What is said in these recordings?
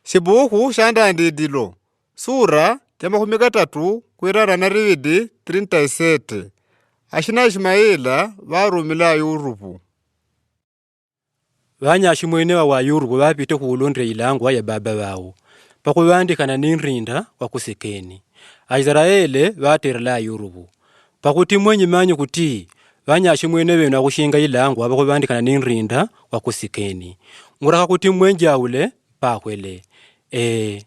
Xibuku xandandidilo sura ya 3 kwirara na rividi 37 axina Ismaila varumila Ayurupu. Vanyaximwene wa Ayurupu vapite kuulondela ilangwa ya baba vao pakuvandikana ninrinda wa kusekeni. Aisraeli vaterela Ayurupu pakuti mwenye manyi kuti vanyaximwene venu akushinga ilangwa pakuvandikana ninrinda wa kusekeni. Nguraka kuti mwenje aule pakwele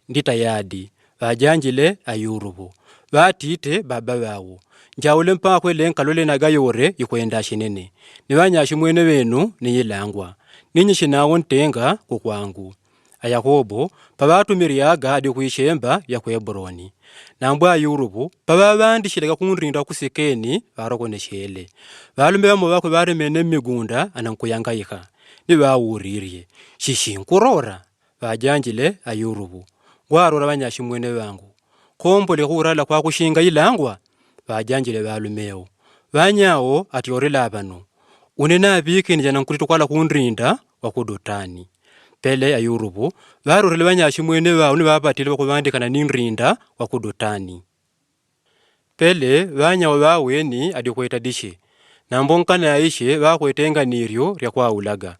nditayadi vajanjile Ayurupu vatite baba vao njaule mpakwele nkalole nagayore ikwenda shinene ni vanyaximwene venu ni ilangwa ninyi xinawo ntenga kukwangu. Ayakobo pavatumiriaga hadi kuishemba ya Hebroni nambwa Ayurupu pavavandixileka kunrinda kusekeni varokonexele valume vamo vakwe varemene migunda anankuyangayika ni vauririe xixinkurora vajanjile Ayurupu ngwarora vanyaximwene vangu kombole kurala kwa kushinga ilangwa vajanjile valumeo vanyawo atiorela vano unena abike njana nkurito kwala kunrinda wa kudotani. Pele Ayurupu varorele vanyaximwene vao ni vapatile vakuvandikana ninrinda wa kudotani. Pele vanyawo vaweni adikweta dishe nambonkana yaishe vakwetenga niryo rya kwaulaga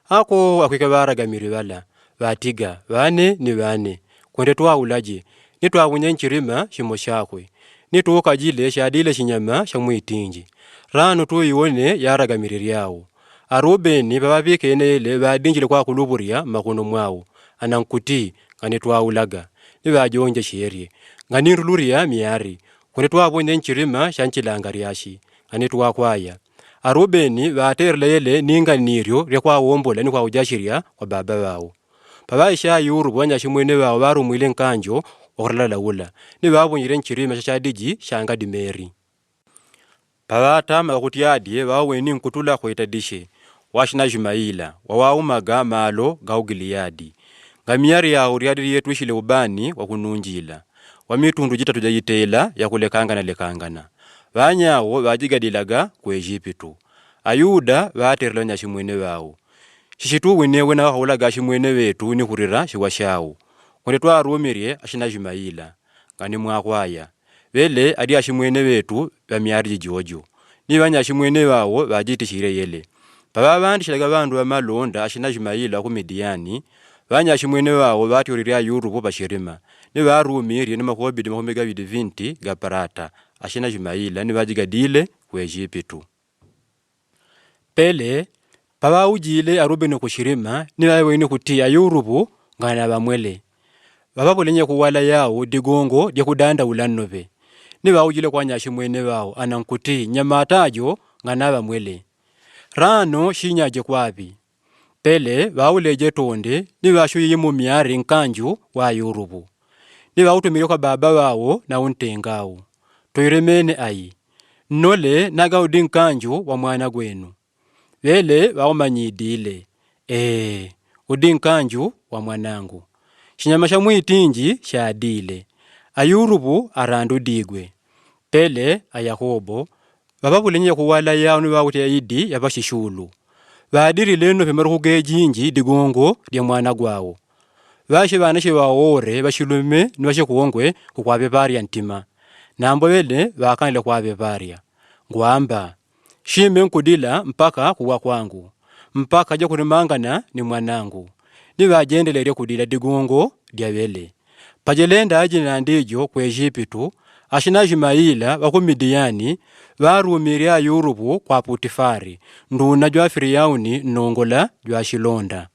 ako akwike varagamiri vala vatiga vane ni vane kwende twaulaje nitwawunya nchirima shimo shakwe nituukajile shadile shinyama shamwitinji rano tuiwone yaragamiri ryao. Arubeni vavabikene ile vadinjile kwa kuluburia makono mwao anankuti ngane twaulaga ni vajonje sherie ngani ruluria miari kwende twawunya nchirima shanchilanga ryashi ngane twakwaya. Arubeni vaterele ile ninga niryo rya kwawombola ni kwa ujashiria kwa baba vao. Pavaisha Ayurupu vanyaximwene vao varumwile nkanjo okurala ula ni vavunyire nchirima shadiji shanga dimeri. Pavatama kutiadie vaweni nkutula kweta dishe washina Ismaila wawaumaga malo gaugiliyadi ngamiyari yao riadiri yetu ishile ubani wakununjila wamitundu jita tujayitela ya kulekangana vanyawo vajigadilaga ku Ejipitu. Ayuda vaterela vanyaximwene vao xixituwe wenewe na waulaga ximwene vetu ni kurira xiwa xawo kwende twarumirie ashina Ismaila ngani mwakwaya vele adi aximwene vetu vamiyari jojo ni vanyaximwene vao vajitishire yele pavavandixelaga vandu vamalonda ashina Ismaila ku Midiani vanyaximwene vao vatiorire Ayurupu paxirima ni varumirie ni makobidi 20 ga parata ashina Ismaila ni vajigadile ku Ejipitu. Pele pavaujile Arubeni kushirima ni vaweni kuti Ayurupu ngana vamwele vavapolenye kuwala yao digongo dia kudanda ulanove ni vaujile kwa nyaximwene vao anankuti nyamatajo ngana vamwele rano xinyaje kwavi. Pele vauleje tonde ni vaxuyiye mumiari nkanju wa Ayurupu ni vautumire kwa baba vao na untengao toiremene ai nole nagaudi nkanju wa mwana gwenu vele vaumanyidile udi nkanju wa mwanangu xinyama xa mwitinji xadile Ayurupu arandu digwe. Pele Ayakobo vavavulenye kuwala yao ni vautia idi ya vaxixulu vadirile no pemero kugejinji digongo dia mwana gwao vaxi vana xi vaore vaxilume ni vaxikuongwe kukwave varia ntima nambo vele vakanile kwave varia ngwamba xime nkudila mpaka kuwa kwangu mpaka ja kurimangana ni mwanangu ni vajendelerie kudila digongo dia vele pajelenda ajina ndijo ku Ejipitu ashina Ismaila waku Midiani varumiria Ayurupu kwa Putifari nduna jwa Firiauni nongola jwa xilonda.